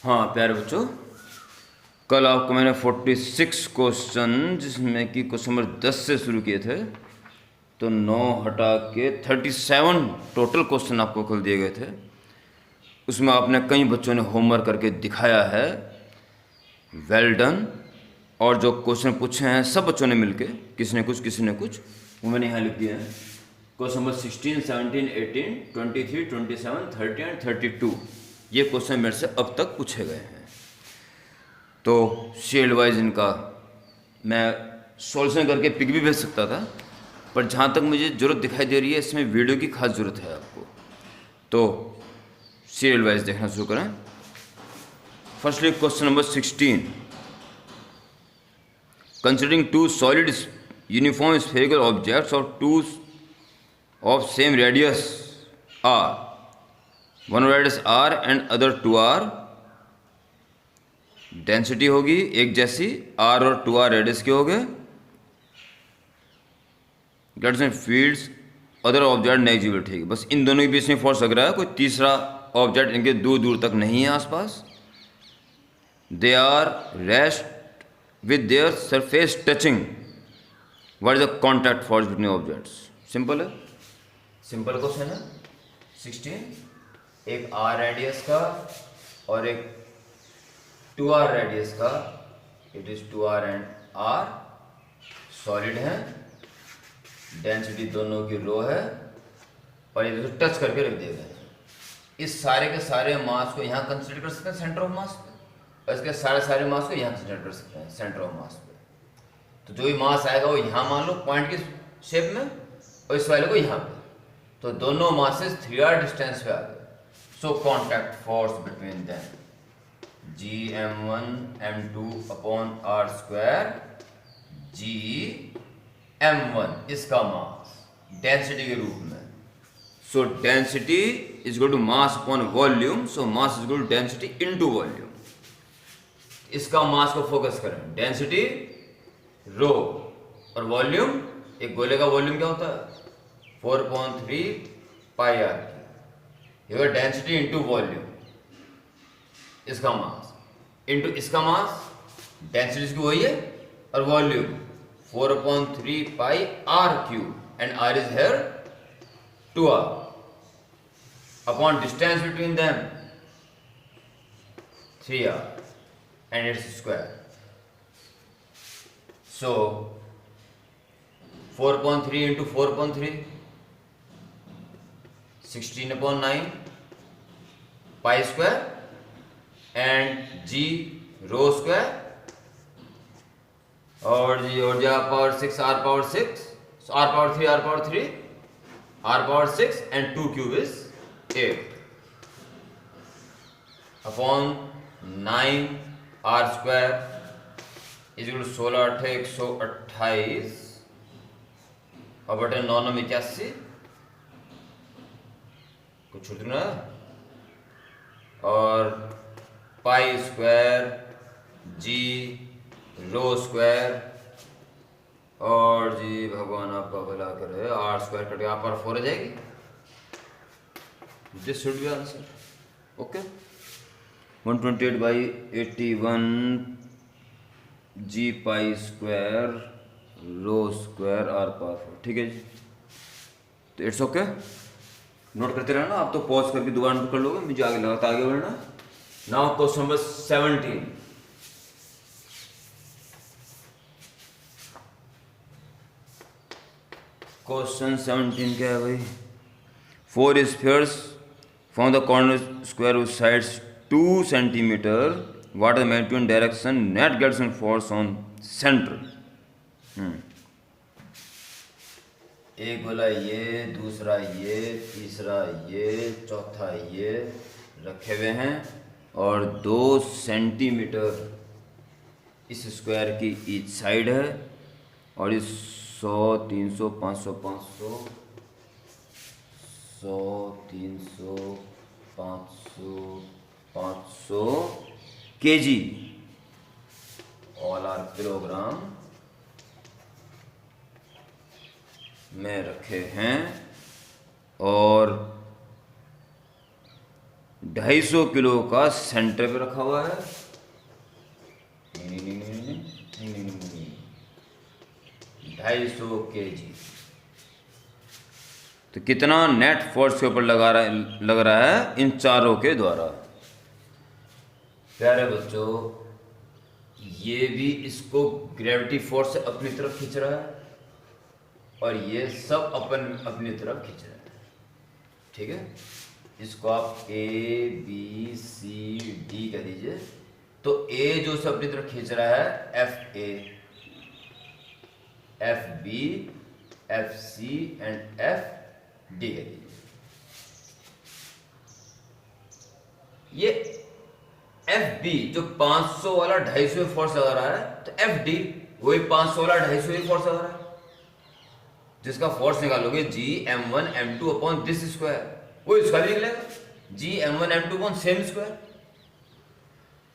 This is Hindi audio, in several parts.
हाँ प्यारे बच्चों, कल आपको मैंने 46 क्वेश्चन जिसमें कि क्वेश्चन नंबर 10 से शुरू किए थे, तो 9 हटा के 37 टोटल क्वेश्चन आपको कल दिए गए थे। उसमें आपने कई बच्चों ने होमवर्क करके दिखाया है, वेल डन। और जो क्वेश्चन पूछे हैं सब बच्चों ने मिलके, किसी ने कुछ वो मैंने यहाँ लिख दिया है। क्वेश्चन नंबर 16, 17, 18, 23, 27, 30 एंड 32 ये क्वेश्चन मेरे से अब तक पूछे गए हैं। तो शेड वाइज इनका मैं सॉल्यूशन करके पिक भी भेज सकता था, पर जहाँ तक मुझे ज़रूरत दिखाई दे रही है इसमें वीडियो की खास ज़रूरत है आपको। तो सीरियल वाइज देखना शुरू करें। Firstly question number 16, considering two solid uniform spherical objects और two of same radius R, one radius R and other 2r, density होगी एक जैसी, r और 2r रेडियस के हो गए। Gets and fields other object negligible, ठीक है। बस इन दोनों के बीच में फोर्स लग रहा है, कोई तीसरा ऑब्जेक्ट इनके दूर दूर तक नहीं है आसपास। They are rest with their surface touching, what is the contact force between objects? Simple है, सिंपल क्वेश्चन है। 16 एक r रेडियस का और एक 2r रेडियस का, it is 2r and r, solid है, डेंसिटी दोनों की रो है और ये टच करके रख दिए गए। इस सारे के सारे मास को यहाँ कंसिडर कर सकते हैं सेंटर ऑफ मास पे, और इसके सारे मास को यहाँ कंसिडर कर सकते हैं सेंटर ऑफ मास पे। तो जो भी मास आएगा वो यहाँ मान लो पॉइंट की शेप में, और इस वाले को यहाँ पे, तो दोनों मासेस 3r डिस्टेंस पे आ गए। So contact force between them Gm1 m2 upon r square Gm1 इसका मास डेंसिटी के रूप में। So density is equal to mass upon volume, so mass is equal to density into volume. इसका मास को फोकस करें, डेंसिटी रो और वॉल्यूम, एक गोले का वॉल्यूम क्या होता है 4.3 पाई आर की, ये डेंसिटी इनटू वॉल्यूम, इसका मास इनटू इसका मास, डेंसिटी इसकी वही है, और volume 4.3 pi r cube and r is here 2r upon distance between them 3r and its square. So 4.3 into 4.3 16/9 pi square and g rho square और G power 6 r power 6, so r power 3 r power 3 r power 6 and 2 cube is 8 upon 9 r square is equal to 16 8 128 और बटे 9 9 81, कुछ छूट ना, और पाई स्क्वायर जी रो स्क्वायर और जी भगवान आपका भला करे r स्क्वायर कट यहाँ पर 4 आ जाएगी। This should be answer. Okay, 128/81 G pi square rho square r power 4, ठीक है जी। तो इट्स ओके, नोट करते रहना, आप तो पॉज करके दोबारा नोट कर लोगे, मुझे आगे लगाता आगे बढ़ना। नाउ क्वेश्चन नंबर 17, क्वेश्चन 17 क्या है भाई? 4 spheres from the corner square with sides 2 centimeter, what is the magnitude and direction net gets and force on center? एक बोला ये, दूसरा ये, तीसरा ये, चौथा ये रखे हुए हैं, और 2 सेंटीमीटर इस स्क्वायर की ईच साइड है, और इस 100 300 500 500 100 300 500 500 kg, ऑल आर किलोग्राम में रखे हैं, और 250 किलो का सेंटर पे रखा हुआ है। 250 kg। तो कितना नेट फोर्स के ऊपर लग रहा है इन चारों के द्वारा। प्यारे बच्चों, ये भी इसको ग्रेविटी फोर्स से अपनी तरफ खींच रहा है और ये सब अपनी तरफ खींच रहा है। ठीक है, इसको आप A B C D कह दीजिए। तो A जो से अपनी तरफ खींच रहा है FA, FB, FC and FD कह दीजिए। ये FB जो 500 वाला 250 फोर्स लगा रहा है, तो FD वही 500 वाला 250 फोर्स लगा रहा है, जिसका फोर्स निकालोगे G M1 M2 upon this square, वो इसका भी निकलेगा G M1 M2 upon same square.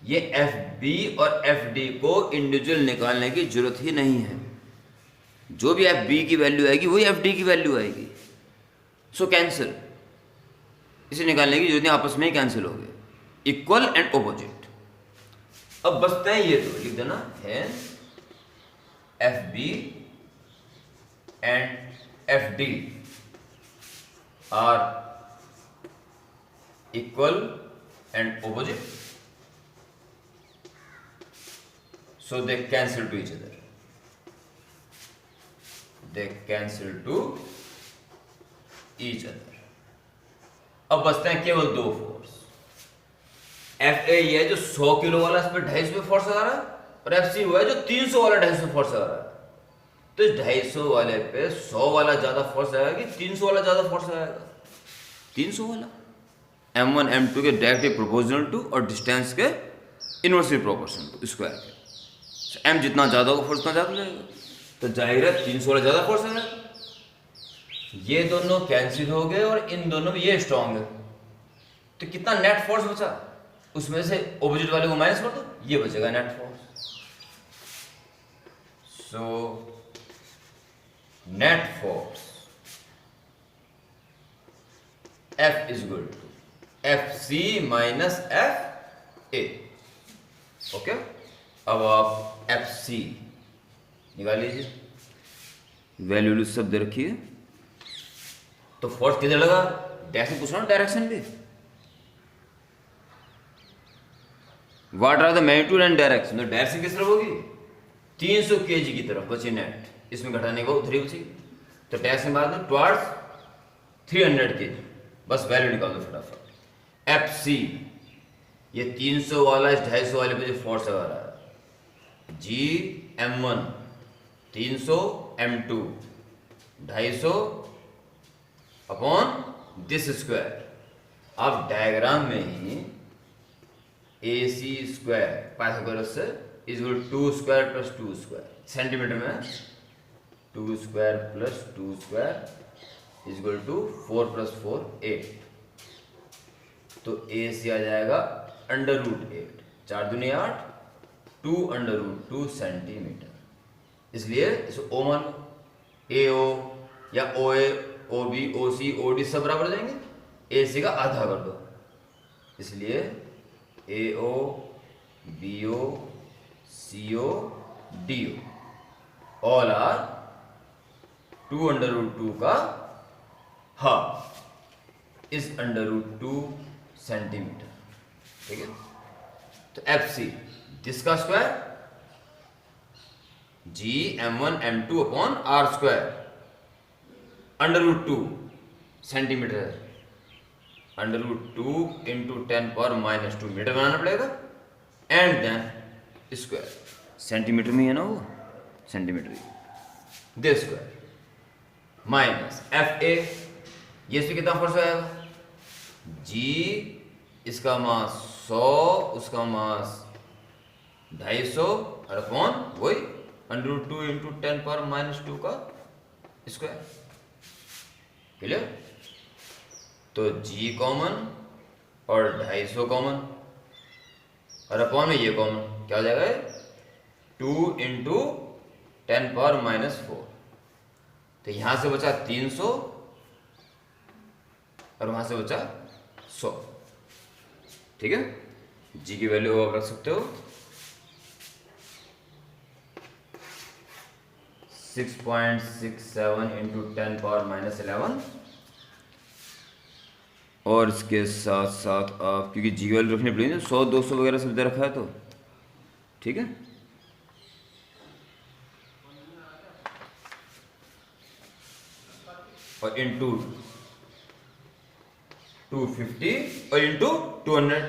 ये FB और FD को इंडिविजुअल निकालने की जरूरत ही नहीं है। जो भी FB की वैल्यू आएगी वही FD की वैल्यू आएगी। सो कैंसिल, इसे निकालने की जरूरत नहीं, आपस में ही कैंसिल हो गए, इक्वल एंड ऑपोजिट। अब बचते हैं ये दो, लिख देना है FB and FD are equal and opposite, so they cancel to each other. They cancel to each other. अब बचते हैं केवल दो फोर्स। FA ये है जो 100 किलो वाला, इस पर 250 फोर्स लगा रहा है, और FC हुआ है जो 300 वाला 250 फोर्स लगा रहा है। तो इस 250 वाले पे 100 वाला ज्यादा फोर्स लगाएगा कि 300 वाला ज्यादा फोर्स लगाएगा? 300 वाला। M1 M2 के डायरेक्टली प्रोपोर्शनल टू और डिस्टेंस के इनवर्सली प्रोपोर्शनल टू स्क्वायर के। M जितना ज्यादा होगा फोर्स उतना ज्यादा लगेगा, तो जाहिर है 300 वाला ज्यादा फोर्स है। ये दोनों कैंसिल हो गए और इन दोनों में ये स्ट्रांग है, तो कितना नेट फोर्स बचा? उसमें से ऑपोजिट वाले को माइनस कर दो, ये बचेगा net force. So net force F is equal to FC minus FA। Okay, अब आप FC निकाल लीजिए, वैल्यू सब दे रखी है। तो फोर्स किधर लगा? डायरेक्शन पूछ रहा हूं, डायरेक्शन भी। What are the magnitude and direction? तो डायरेक्शन किस तरफ होगी? 300 kg की तरफ बची नेट, इसमें घटाने को उधर ही बची। तो डायरेक्शन बाद में टुवर्ड्स 300 kg, बस वैल्यू निकाल दो फटाफट। FC ये 300 वाला इस 250 वाले पे जो फोर्स लगा रहा है, G M1 300 M2 250 upon this square. आप डायग्राम में ही AC स्क्वायर पाइथागोरस से is equal 2 square plus 2 square, centimetre में 2 square plus 2 square is equal to 4 plus 4 8। तो AC आ जाएगा √8, 4 दूनी 8, 2 √2 सेंटीमीटर। इसलिए इसे O मान लो, AO या OA OB OC OD सब बराबर हो जाएंगे, AC का आधा कर दो, इसलिए AO BO CO DO all are 2 √2 का हाफ इज √2 सेंटीमीटर। ठीक है, तो FC जिसका square G M1 M2 upon R square √2 centimetre है, √2 इंटू 10⁻² मीटर बनाना पड़ेगा, एंड देन स्क्वायर, सेंटीमीटर में है ना वो, centimetre this square minus FA, ये इसमें कितना फोर्स आएगा? G इसका मास 100, उसका मास 250 और अपॉन वही √2 इंटू 10⁻² का स्क्वायर। क्लियर? तो G कॉमन और 250 कॉमन और अपॉन में ये कॉमन, क्या हो जाएगा? 2 इंटू 10⁻⁴। तो यहां से बचा 300 और वहां से बचा 100। ठीक है, जी की वैल्यू आप रख सकते हो 6.67 इंटू 10⁻11। और इसके साथ साथ आप, क्योंकि जी वैल्यू रखनी पड़ेगी, 100 200 वगैरह सब दे रखा है तो ठीक है। और इंटू 250 और इंटू 200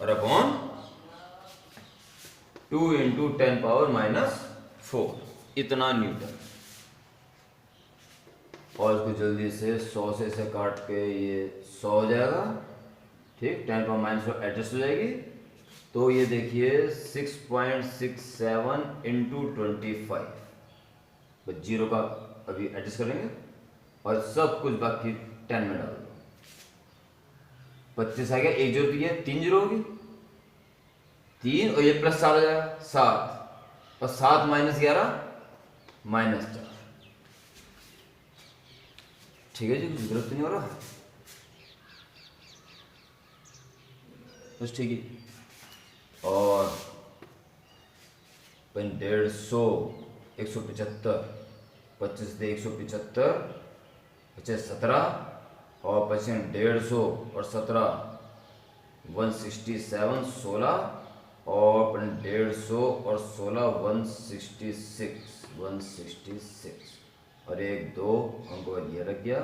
और अपॉन 2 इंटू 10⁻⁴ इतना न्यूटन। और इसको जल्दी से 100 से इसे काट के ये 100 हो जाएगा, ठीक, 10⁻⁴ एडजस्ट हो जाएगी। तो ये देखिए 6.67 इंटू 25, बस जीरो का अभी एडजस्ट करेंगे और सब कुछ बाकी 10 में डाल दो। 25 आ गया, एक जीरो दिया, 3 जीरो होगी, 3 और ये प्लस 4 हो जाएगा 7, और 7 - 11 -4। ठीक है जी, कुछ गलत तो नहीं हो रहा, बस ठीक है। और 150, 175, 25 से 175, 25 17, और 25 150 और 17 167, 16, और 150 और 16 166, और 1 2 हमको ये रख गया,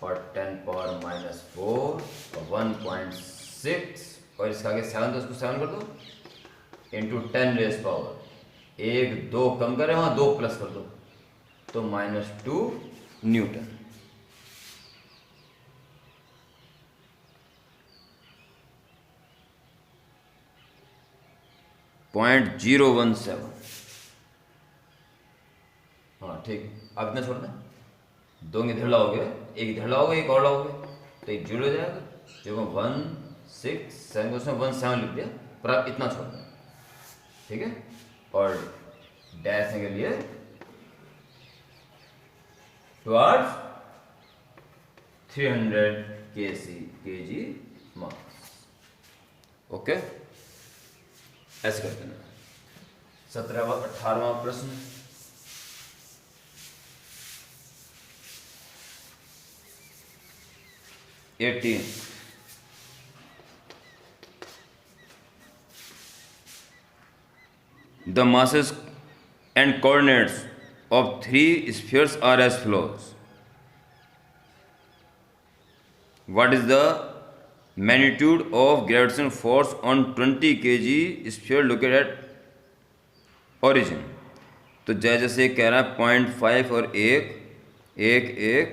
और 10⁻⁴ और 1.6, और इसका आगे 7 तो उसको 7 कर दो इंटू 10⁻⁴। 1 2 कम करें, वहाँ 2 प्लस कर दो, तो -2 न्यूटन। .017। हाँ ठीक, अब इतना छोड़ना, 2 इधर लाओगे, एक इधर लाओगे, एक और लाओगे, तो एक जीरो हो जाएगा। जो 167 उसमें 17 लिख दिया, पर आप इतना छोड़ना, ठीक है। और डैश के लिए टुवर्ड्स 300 kg मास। ओके, ऐसे करते हैं। 17वां 18वां प्रश्न, The masses and coordinates of 3 spheres are as follows. What is the magnitude of gravitational force on 20 kg sphere located at origin? तो जैसे कह रहा है 0.5 और 1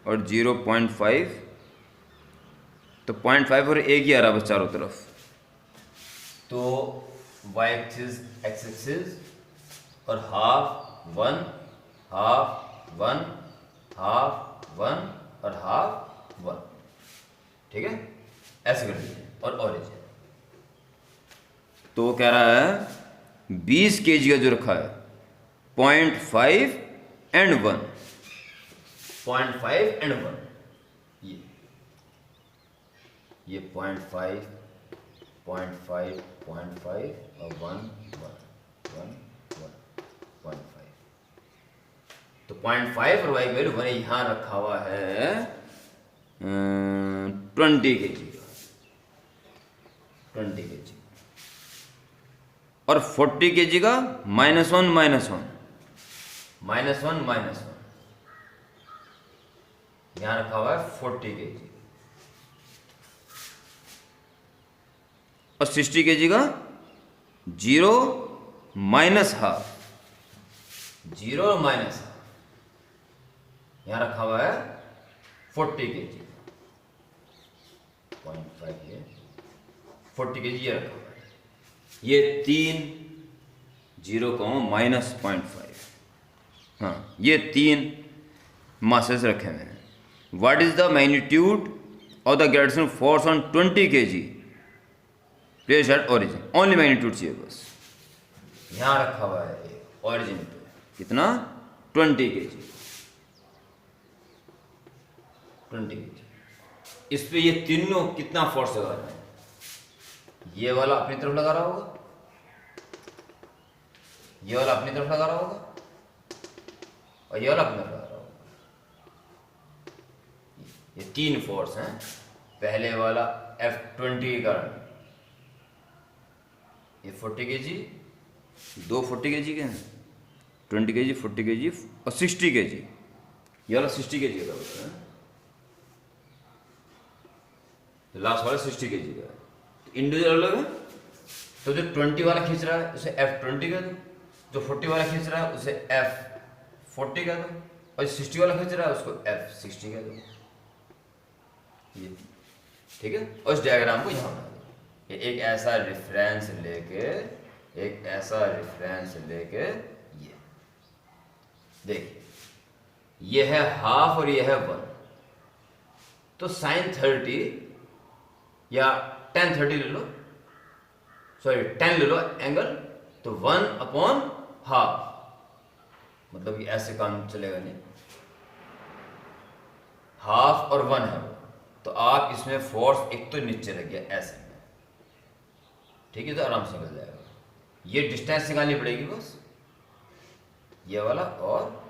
और 0.5, तो 0.5 और 1 ही आ रहा बस चारों तरफ। तो y एक्सिस और हाफ 1 और हाफ 1, ठीक है, ऐसे कर दीजिए। और ऑरिजिन तो कह रहा है 20 kg का जो रखा है 0.5 एंड 1, 0.5 एंड 1, ये 0.5 और 1 0.5। तो 0.5 और y वैल्यू मैंने यहाँ रखा हुआ है 20 kg का, 20 kg, और 40 kg का -1 यहाँ रखा हुआ है 40 kg, और 60 kg का 0 -½ 0 और -½ यहाँ रखा हुआ है 40 kg, 0.5 ये 40 kg ये रखा हुआ है। ये 3 0, -0.5, हाँ, ये 3 मासेस रखे हुए हैं। What is the magnitude of the gravitational force on 20 kg placed at origin? Only magnitude चाहिए बस। यहाँ रखा हुआ है ओरिजिन पे कितना, 20 kg, 20 kg। इस पे ये तीनों कितना फोर्स लगा रहे हैं? ये वाला अपनी तरफ लगा रहा होगा, ये वाला अपनी तरफ लगा रहा होगा, और ये वाला अपनी तरफ लगा रहा होगा। ये तीन फोर्स हैं। पहले वाला F20 के कारण ये 40 kg, दो 40 kg के हैं, 20 kg, 40 kg और 60 kg। ये वाला 60 kg का होता है, लास्ट वाला 60 kg का है। इंडिविजुअल अलग है, तो जो 20 वाला खींच रहा है उसे F20 कह दो, जो 40 वाला खींच रहा है उसे F40 कह दो, और 60 वाला खींच रहा है उसको F60 कह दो। ये ठीक है। और इस डायग्राम को यहाँ बना दो। एक ऐसा रेफरेंस लेके, एक ऐसा रेफरेंस लेके, ये देखिए, ये है हाफ और ये है 1, तो sin 30 या tan 30 ले लो, सॉरी 10 ले लो एंगल, तो 1/12, मतलब कि ऐसे काम चलेगा नहीं, हाफ और 1 है वो, तो आप इसमें फोर्स एक तो नीचे लग गया ऐसे में, ठीक है, तो आराम से निकल जाएगा। ये डिस्टेंस निकालनी पड़ेगी बस, ये वाला, और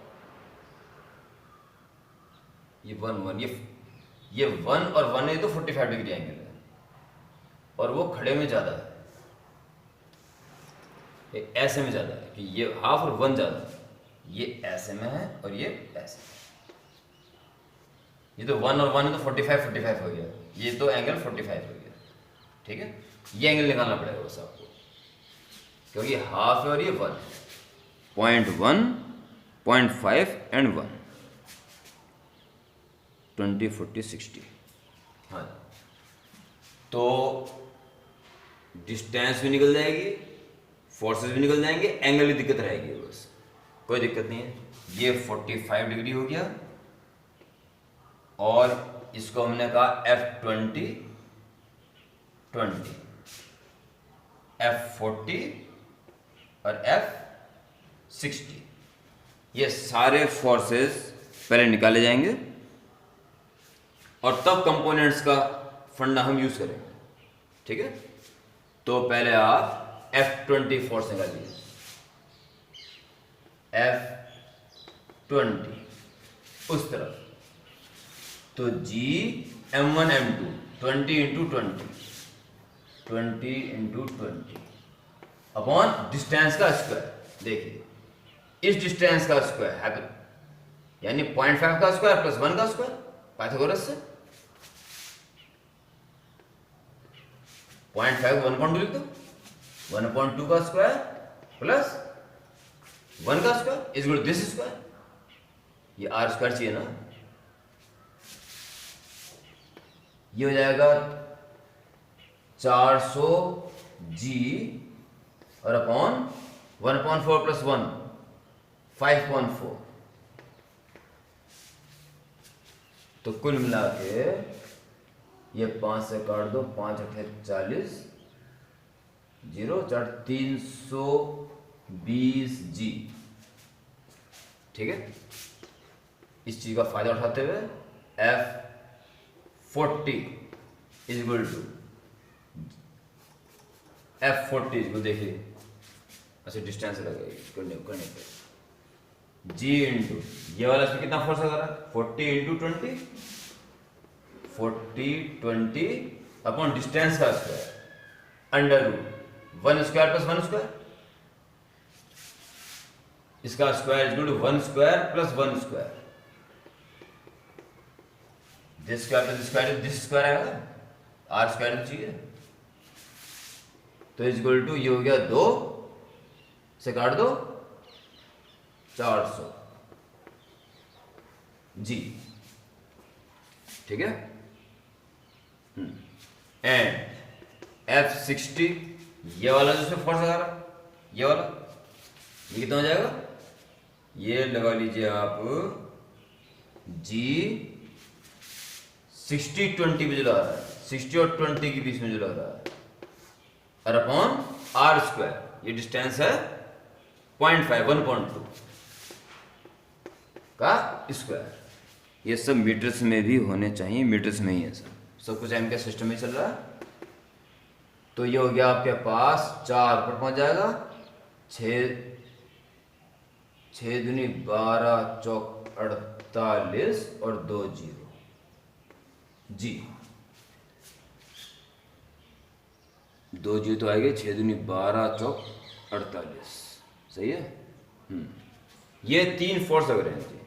ये 1 ये 1 और 1 है तो 45 डिग्री एंगल है, और वो खड़े में ज़्यादा है, ऐसे में ज़्यादा है, कि ये हाफ और 1 ज़्यादा है, ये ऐसे में है और ये ऐसे में। ये तो 1 और 1 है तो 45 हो गया, ये तो एंगल 45 हो गया, ठीक है। ये एंगल निकालना पड़ेगा बस आपको, क्योंकि हाफ है और ये 1, 0.1, 0.5 एंड 1, 20, 40, 60। हाँ, तो डिस्टेंस भी निकल जाएगी, फोर्सेस भी निकल जाएंगे, एंगल की दिक्कत रहेगी बस, कोई दिक्कत नहीं है। ये 45 डिग्री हो गया, और इसको हमने कहा F20, 20, F40 और F60। ये सारे फोर्सेस पहले निकाले जाएंगे, और तब कंपोनेंट्स का फंडा हम यूज करेंगे, ठीक है। तो पहले आप F20 फोर्स निकालिए, F20 उस तरफ, तो G M1 M2 20 into 20 upon distance का स्क्वायर। देखिए इस डिस्टेंस का स्क्वायर है, यानी 0.5 का स्क्वायर प्लस 1 का स्क्वायर पाइथागोरस से। 0.5 1.2 लिख दो, 1/2 का स्क्वायर प्लस 1 का square is equal to this square, ये r स्क्वायर चाहिए ना, ये हो जाएगा 400G और अपॉन 1/4 प्लस 1 5.4, तो कुल मिला के ये 5 से काट दो, 5 8 40, 0 4 320G, ठीक है। इस चीज का फायदा उठाते हुए F40 is equal to F40 is equal, देखिए ऐसे डिस्टेंस लगेगी करने पे G इंटू ये वाला, इसमें कितना फोर्स लगा रहा है, 40 इंटू 20, 40 20 अपॉन डिस्टेंस का square, under root 1 square plus 1 square, इसका square is equal to 1 square plus 1 square, this square plus square this square आएगा, r स्क्वायर तो चाहिए, तो इज इक्वल टू ये हो गया 2 से काट दो 400 G, ठीक है। एंड F60 ये वाला जिसमें फोर्स लगा रहा, ये वाला, ये कितना हो जाएगा, ये लगा लीजिए आप G 60 20 में जो लगा रहा है, 60 और 20 के बीच में जो लग रहा है, और अपॉन r स्क्वायर, ये डिस्टेंस है 0.5 1.2 का स्क्वायर, ये सब मीटर्स में भी होने चाहिए, मीटर्स में ही है सब कुछ एम के सिस्टम में चल रहा है। तो ये हो गया आपके पास 4 पर पहुंच जाएगा, 6 दूनी 12 चौक 48 और 2 जीरो जी, 2 जीरो तो आएगा, 6 दूनी 12 चौक 48, सही है। ये 3 फोर्स अगर हैं जी।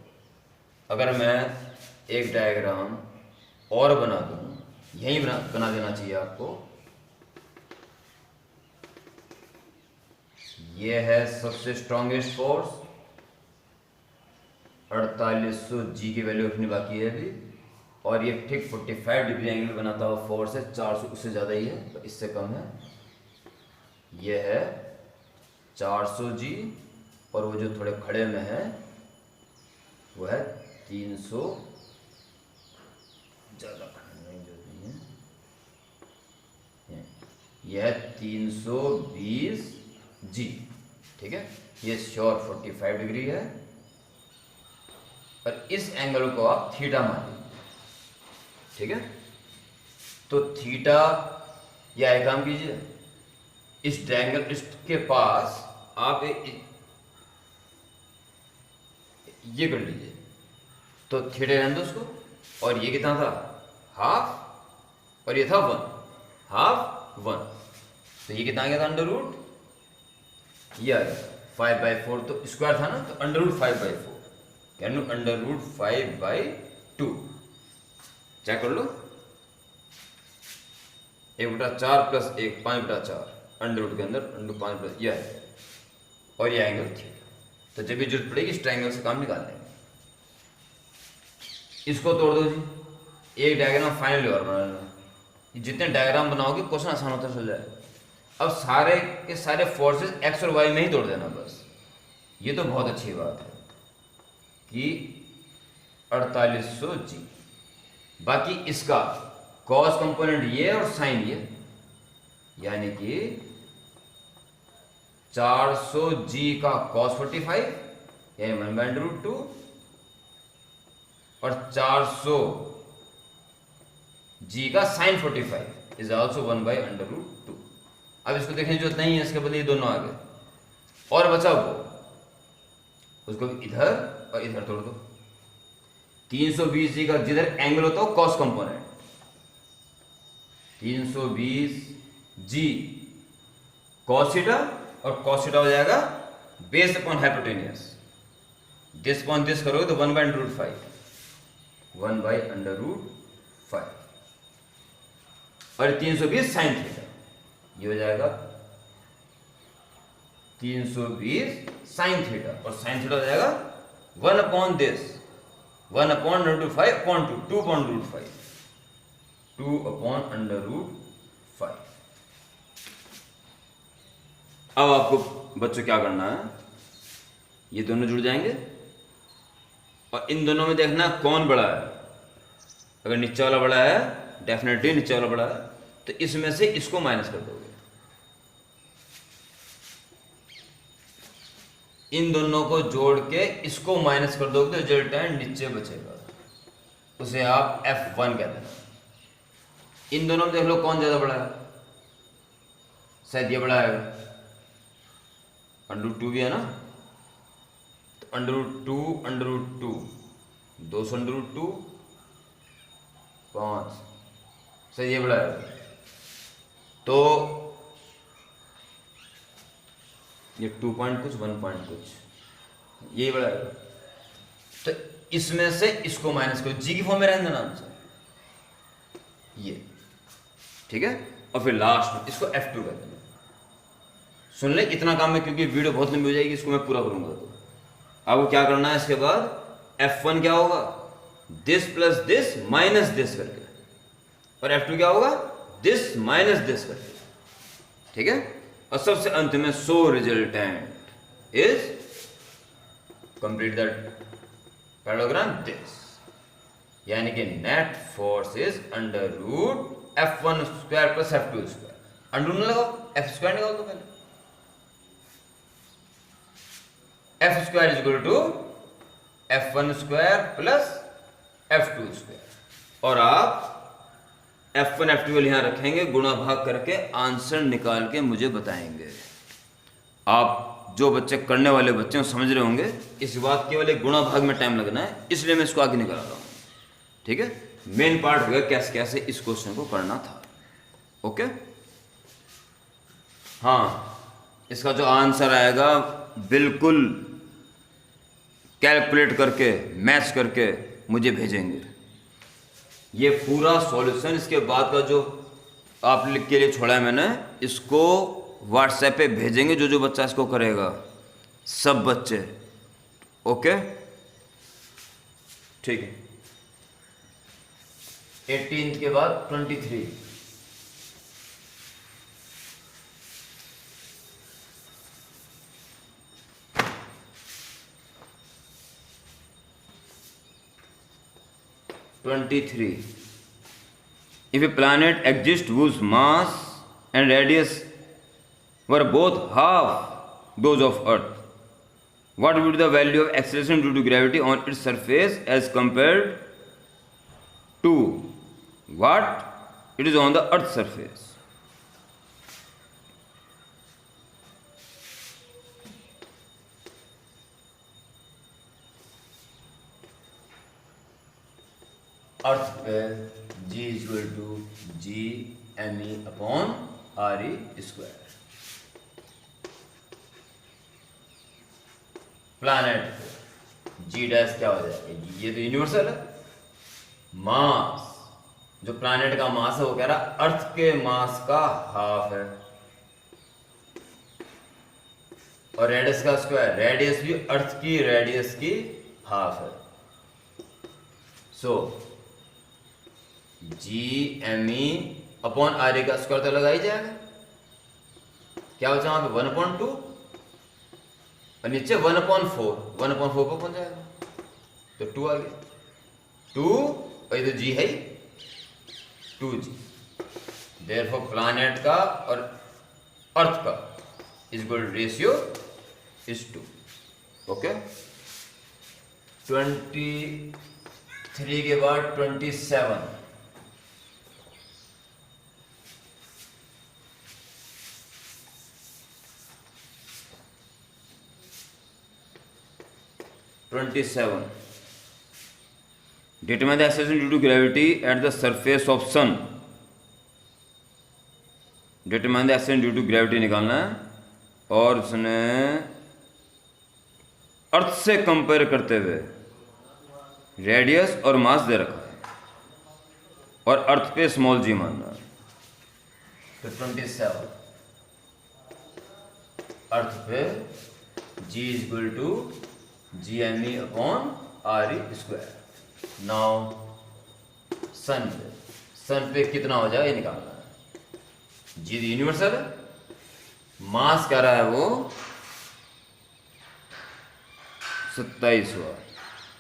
अगर मैं एक डायग्राम और बना दूं, यहीं बना देना चाहिए आपको। ये है सबसे स्ट्रॉन्गेस्ट फोर्स, 4800 जी की वैल्यू रखनी बाकी है अभी, और ये ठीक 45 डिग्री एंगल बनाता हुआ फोर्स है, 400 उससे ज़्यादा ही है, तो इससे कम है। ये है 400 जी, और वो जो थोड़े खड़े में है वो है 300, ज़्यादा नहीं जो नहीं है, यह है 320 जी, ठीक है। ये श्योर 45 डिग्री है, और इस एंगल को आप थीटा मान लीजिए, ठीक है। तो थीटा, या एक काम कीजिए, इस ट्रायंगल इसके पास आप ये कर लीजिए, तो थीटा रहने दो उसको, और ये कितना था, हाफ, और ये था 1, हाफ 1, तो ये कितना आ गया था, अंडर रूट, ये आ गया 5/4, तो स्क्वायर था ना, तो under root 5/4 can under root 5/2, check कर लो, 1/4 प्लस 1 5/4 अंडर रूट के अंदर अंडर 5 प्लस यह है, और ये एंगल थीटा। तो जब भी जरूरत पड़ेगी इस ट्रायंगल से काम निकाल लेंगे। इसको तोड़ दो जी, एक डायग्राम फाइनली और बना लेना। जितने डायग्राम बनाओगे क्वेश्चन आसान होता चल जाएगा। अब सारे के सारे फोर्सेस एक्स और वाई में ही तोड़ देना बस। ये तो बहुत अच्छी बात है कि 4800 जी, बाकी इसका कॉस कंपोनेंट ये और साइन ये, यानी कि 400 जी का कॉस 45 यानी 1/√2, और 400 जी का साइन 45 इज ऑल्सो 1/√2। अब इसको देखने की जरूरत नहीं है, इसके बदले ये दोनों आ गए, और बचा वो, उसको इधर और इधर तोड़ दो। 320 जी का जिधर एंगल होता है कॉस कंपोनेंट, 320 जी कॉस थीटा, और कॉस थीटा हो जाएगा base upon hypotenuse, this upon this करोगे तो 1/√5, 1/√5, और 320 साइन थीटा, ये हो जाएगा 320 साइन थीटा, और साइन थीटा हो जाएगा 1 अपॉन दिस, 1/√5 2 2/√5, 2/√5। अब आपको बच्चों क्या करना है, ये दोनों जुड़ जाएंगे, और इन दोनों में देखना कौन बड़ा है। अगर नीचे वाला बड़ा है, डेफिनेटली नीचे वाला बड़ा है, तो इसमें से इसको माइनस कर दोगे। इन दोनों को जोड़ के इसको माइनस कर दोगे तो रिजल्टेंट नीचे बचेगा, उसे आप F1 कहते हैं। इन दोनों में देख लो कौन ज्यादा बड़ा है, शायद ये बड़ा है, √2 भी है ना, तो √2 200√2 5, शायद ये बड़ा है, तो ये 2 पॉइंट कुछ 1 पॉइंट कुछ यही बड़ा है, तो इसमें से इसको माइनस करो, जी की फॉर्म में रहने देना आंसर ये, ठीक है। और फिर लास्ट में इसको F2 कहते हैं। सुन ले, इतना काम है क्योंकि वीडियो बहुत लंबी हो जाएगी, इसको मैं पूरा करूंगा। तो आपको क्या करना है, इसके बाद F1 क्या होगा, this plus this minus this करके, और F2 क्या होगा, दिस माइनस दिस करके, ठीक है। और सबसे अंत में so resultant is complete that parallelogram this, यानी कि net force is √F1 square plus F2 square. Under root लगाओ, F स्क्वायर निकाल दो पहले, F square is equal to F1 square plus F2²। और आप F1 F2 यहाँ रखेंगे, गुणा भाग करके आंसर निकाल के मुझे बताएंगे। आप जो बच्चे करने वाले बच्चे समझ रहे होंगे इस बात, केवल एक गुणा भाग में टाइम लगना है, इसलिए मैं इसको आगे निकाल रहा हूँ। ठीक है, मेन पार्ट हो गया कैसे कैसे इस क्वेश्चन को करना था। ओके, हाँ, इसका जो आंसर आएगा बिल्कुल कैलकुलेट करके मैच करके मुझे भेजेंगे। ये पूरा सॉल्यूशन इसके बाद का जो आप लिख के लिए छोड़ा है मैंने, इसको व्हाट्सएप पे भेजेंगे जो जो बच्चा इसको करेगा, सब बच्चे। ओके, ठीक है। 18 के बाद 23। If a planet exists whose mass and radius were both half those of Earth, what would be the value of acceleration due to gravity on its surface as compared to what it is on the Earth's surface? Earth पे G equal to G M E upon R E square. Planet G dash क्या हो जाएगा, ये तो यूनिवर्सल है। मास, जो प्लैनेट का मास है वो कह रहा अर्थ के मास का हाफ है, और रेडियस का स्क्वायर, रेडियस भी अर्थ की रेडियस की हाफ है। So G M E upon R E का स्क्वायर तो लगा ही जाएगा। क्या बचा वहां पे 1/2 और नीचे 1/4, 1/4 पर पहुंच जाएगा तो 2 आ गया। 2 और ये तो जी है 2G। देयरफॉर प्लैनेट का और अर्थ का इक्वल रेशियो इज 2। ओके, 23 के बाद 27। Determine the acceleration due to gravity at the surface of sun. Determine the acceleration due to gravity निकालना है, और उसने अर्थ से कंपेयर करते हुए रेडियस और मास दे रखा है और अर्थ पे स्मॉल जी मानना है। तो 27 अर्थ पे G equal to G M E upon R E square. Now sun पे कितना हो जाएगा ये निकालना है। जी यूनिवर्सल है, मास कह रहा है वो 27 हुआ,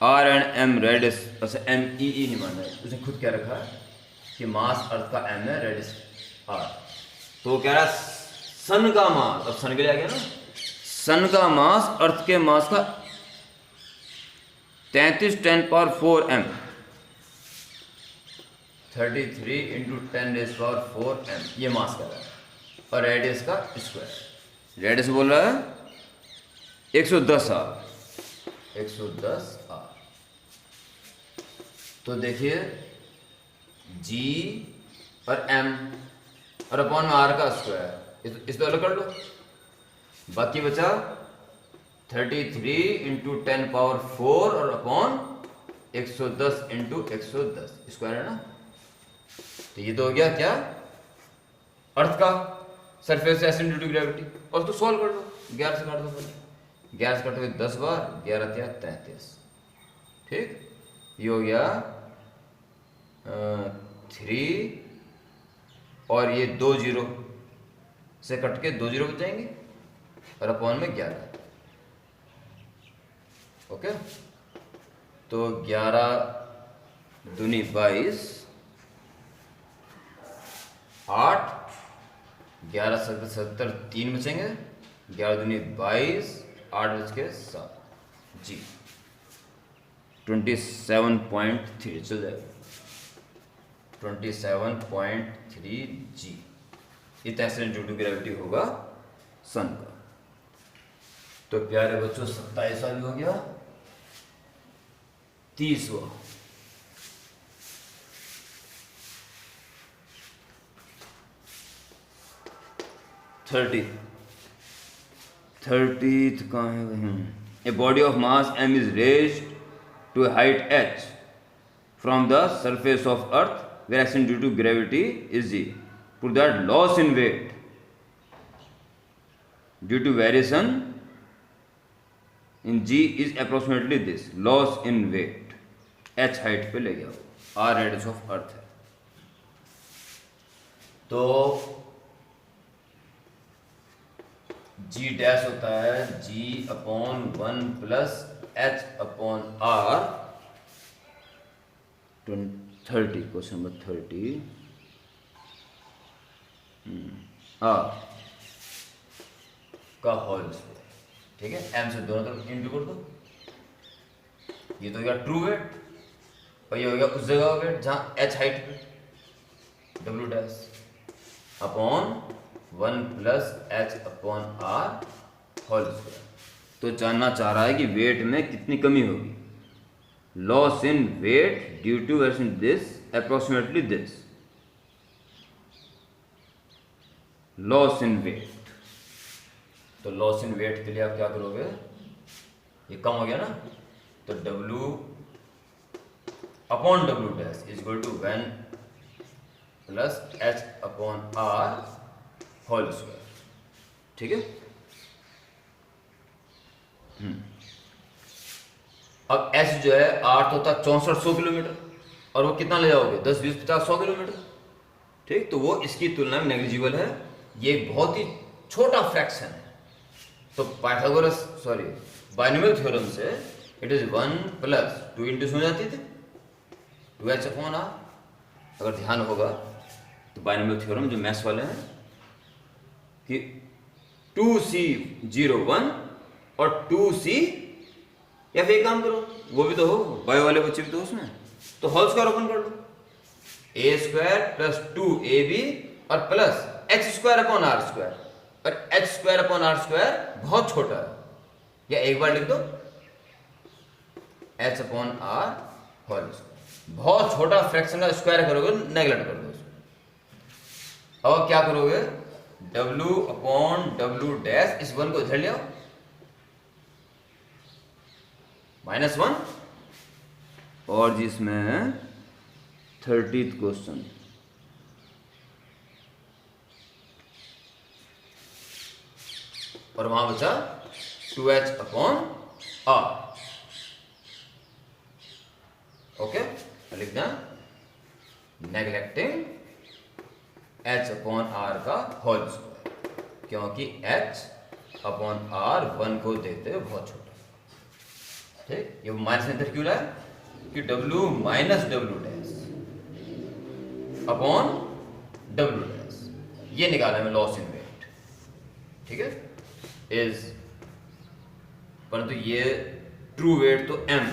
आर एंड एम रेडियस, अच्छा एम ई ई नहीं मानना है, उसने खुद क्या रखा है कि मास अर्थ का एम है, रेडियस आर। तो वो कह रहा है सन का मास, अब सन के लिए आ गया ना, सन का मास अर्थ के मास का 33 10⁴ m, 33 × 10⁴ m, ये मास कर रहा है, और रेडियस का स्क्वायर, रेडियस बोल रहा है 110 r, 110 r। तो देखिए G और m और अपॉन में r का स्क्वायर, इस तो अलग कर लो, बाकी बचा 33 × 10⁴ और अपॉन 110 × 110 स्क्वायर है ना। तो ये तो हो गया क्या, अर्थ का surface action due to gravity. और तो सॉल्व कर लो, 11 से काट दो पहले, 11 से काटते हुए 10 बार, 11 या 33। ठीक, ये हो गया 3 और ये 2 0 से कट के 2 0 बच जाएंगे और अपॉन में 11। ओके, तो 11 दूनी 22, 8, 11 7 70, 3 बचेंगे, 11 दूनी 22, 8 बच के 7 जी। 27.3 चल जाएगा, 27.3 जी इतना एसेलेरेशन ड्यू टू ग्रेविटी होगा सन का। तो प्यारे बच्चों 27वां भी हो गया, 30वां 30th कहाँ है वही। A body of mass m is raised to a height h from the surface of earth where action due to gravity is g. Prove that loss in weight due to variation in g is approximately this. Loss in weight h height पे ले गया, r radius of earth है। तो g डैश होता है g upon 1 plus h upon r 30 question number 30 r का होल स्क्वायर। ठीक है, m से दोनों तरफ इंटू कर दो, ये तो हो गया ट्रू वेट और ये हो गया उस जगह वेट जहां h हाइट पे w dash upon 1 plus H upon R whole square. तो जानना चाह रहा है कि वेट में कितनी कमी होगी। Loss in weight due to this approximately this. Loss in weight, तो लॉस इन वेट के लिए आप क्या करोगे, ये कम हो गया ना, तो W upon W dash is equal to 1 plus H upon R whole square. ठीक है, अब एच जो है आर तो था 6400 किलोमीटर और वो कितना ले जाओगे 10 20 50 100 किलोमीटर। ठीक, तो वो इसकी तुलना में नेग्लिजिबल है, ये बहुत ही छोटा फ्रैक्शन है। तो पाइथागोरस बाइनोमियल थ्योरम से इट इज 1 प्लस 2 इंटू हो जाती थी 2h अपॉन आर। अगर ध्यान होगा तो बाइनोमियल थ्योरम जो मैथ्स वाले हैं कि 2c01 और 2c या फिर एक काम करो, वो भी तो हो बायो वाले बच्चे भी तो उसमें, तो होल स्क्वायर ओपन कर लो, a स्क्वायर प्लस 2ab और plus h square upon R square, और h square upon R square बहुत छोटा है, या एक बार लिख दो h upon R whole square. बहुत छोटा फ्रैक्शन का स्क्वायर करोगे नेगलेक्ट कर दो उसको। अब क्या करोगे, W अपॉन W डैश इस 1 को इधर ले आओ, -1 और जिसमें 30th क्वेश्चन और वहां बचा 2h अपॉन आर। ओके, लिख दें नेग्लेक्टिंग h अपॉन आर का होल स्क्वायर, क्योंकि h अपॉन आर 1 को देखते हुए बहुत छोटा। ठीक, ये माइनस इधर क्यों लाया कि W minus W dash upon W dash, ये निकाला में लॉस इन वेट। ठीक है, इज, परंतु ये ट्रू वेट तो m।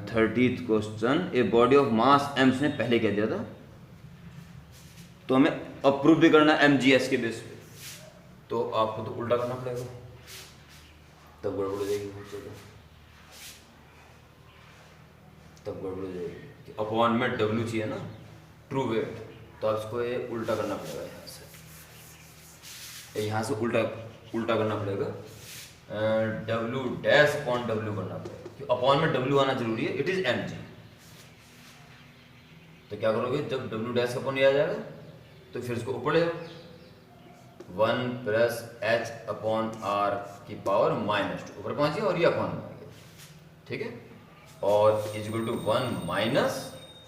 30th question, A body of mass m ने पहले कह दिया था, तो हमें अप्रूव भी करना mgs के बेस पे, तो आपको तो उल्टा करना पड़ेगा, तब गड़बड़ हो जाएगी बहुत ज़्यादा, तब गड़बड़ हो जाएगी। अपॉन में W चाहिए ना ट्रू वेट, तो आप इसको ये उल्टा करना पड़ेगा, यहाँ से उल्टा करना पड़ेगा, W डैश अपॉन W करना पड़ेगा, अपॉन में W आना जरूरी है, इट इज mg। तो क्या करोगे, जब W डैश अपॉन आ जाएगा तो फिर इसको ऊपर ले जाओ, 1 प्लस h अपॉन आर की पावर -2 ऊपर पहुंचिए और ये अपॉन में आ गया। ठीक है, और is equal to 1 minus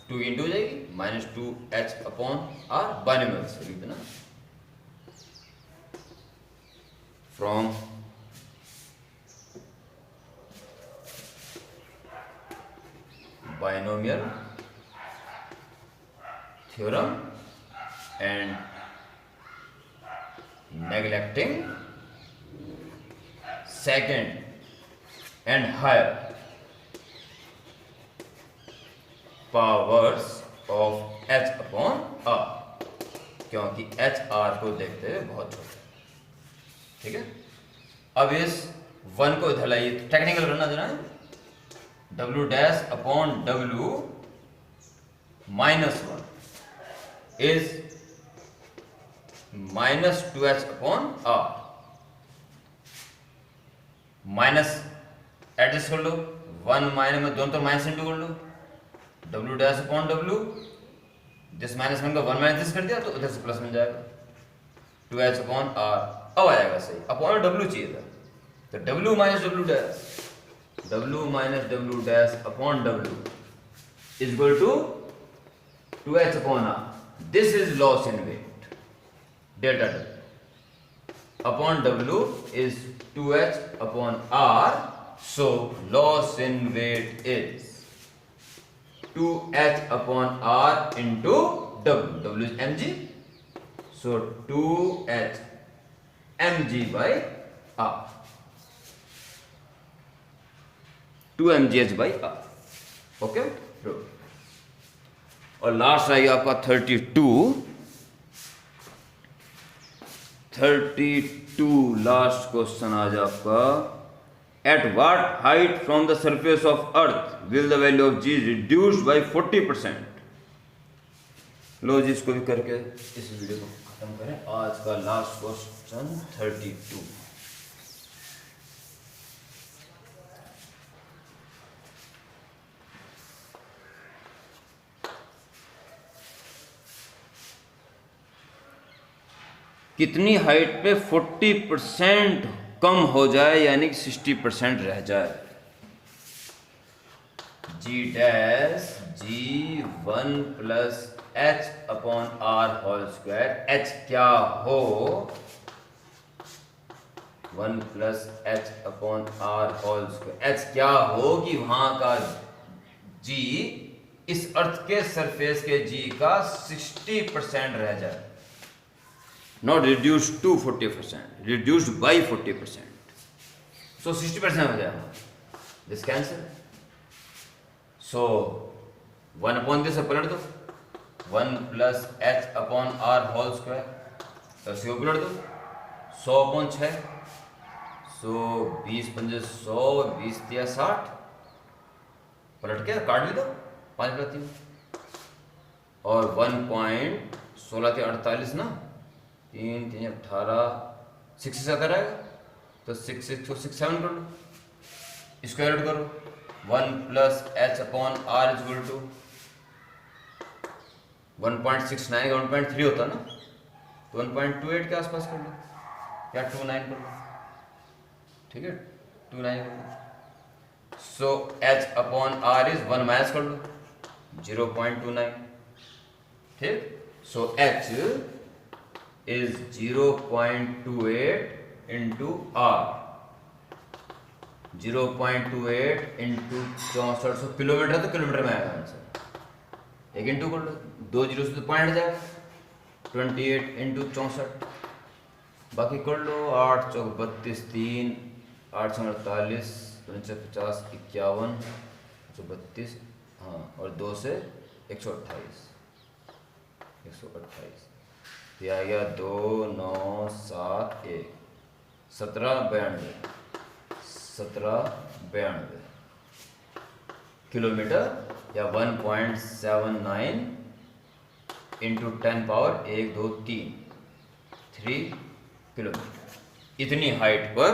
2 into हो जाएगी -2h अपॉन आर, बाइनोमियल से लिख देना, from binomial theorem and neglecting second and higher powers of H upon R, क्योंकि एच आर को देखते हुए बहुत छोटा है। ठीक है, अब इस 1 को इधर लाइए, टेक्निकल करना देना है, W dash upon W minus 1 is minus 2h upon R. Minus adjust कर लो, 1 माइनस में दोनों तो माइनस इंटू कर लो, W dash upon W, this minus 1 का 1 माइनस दिस कर दिया तो उधर से प्लस मिल जाएगा, 2h अपॉन आर। अब आएगा सही, अपॉन डब्ल्यू चाहिए था तो W minus W dash upon W is equal to 2h upon R. This is loss in weight, delta W upon W is 2h upon R, so loss in weight is 2h upon R into W. W is mg, so 2h mg by R, 2 mgh by R. Okay, और लास्ट आएगा आपका 32 लास्ट क्वेश्चन आज आपका, at what height from the surface of earth will the value of G reduced by 40%। लो जी, इसको भी करके इस वीडियो को खत्म करें। आज का लास्ट क्वेश्चन 32। कितनी हाइट पे 40% कम हो जाए, यानी कि 60% रह जाए। G dash G1 plus H upon R whole square, H क्या हो 1 plus H upon R whole square, H क्या हो कि वहां का G इस अर्थ के सरफेस के G का 60% रह जाए, not reduced to 40%, reduced by 40%. So 60% हो जाएगा, this cancel. So 1 upon this पलट दो, 1 plus h upon r whole square, तो इसी को पलट दो, 100 upon 6, so 20 पंजे 100, 20 दिया 60, पलट के काट भी दो, 5 प्रति, और 1.16 के 48 ना, 3 3 18, 6 से 7 आएगा तो 6 6 7 कर लो, स्क्वायर रूट करो, 1 plus H upon R is equal to 1.69 का 1.3 होता ना, तो 1.28 के आसपास कर लो, या 29 कर लो। ठीक है, 29 कर लो। So H upon R is 1 minus कर लो, 0.29। ठीक, so H is 0.28 into R, 0.28 into 6400 kilometre, तो किलोमीटर में आएगा आंसर। एक इंटू कर लो, 2 जीरो से तो पॉइंट जाएगा, 28 इंटू 64, बाकी कर लो, 8 चौक 32, 3 8 48, 50 51, 132, हाँ, और 2 से 128, 128, ये आ गया 2 9 7 1, 1792 किलोमीटर, या 1.79 इंटू 10 पावर 1 2 3 किलोमीटर। इतनी हाइट पर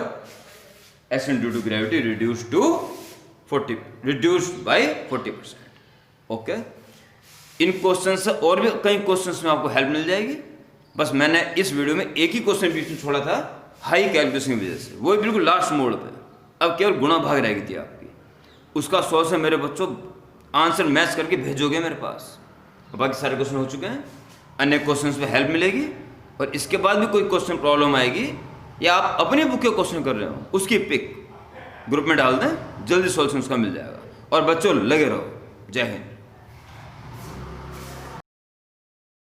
action due to gravity reduced by 40%। Okay, इन क्वेश्चन से और भी कई क्वेश्चंस में आपको हेल्प मिल जाएगी। बस मैंने इस वीडियो में एक ही क्वेश्चन बीच में छोड़ा था हाई कैलकुलेशन की वजह से, वो बिल्कुल लास्ट मोड पे। अब केवल गुणा भाग रह गई थी आपकी, उसका 100 से मेरे बच्चों आंसर मैच करके भेजोगे मेरे पास। बाकी सारे क्वेश्चन हो चुके हैं, अन्य क्वेश्चंस पे हेल्प मिलेगी। और इसके बाद भी कोई क्वेश्चन प्रॉब्लम आएगी या आप अपने बुक के क्वेश्चन कर रहे हो, उसकी पिक ग्रुप में डाल दें, जल्दी सॉल्यूशन उसका मिल जाएगा। और बच्चों लगे रहो। जय हिंद।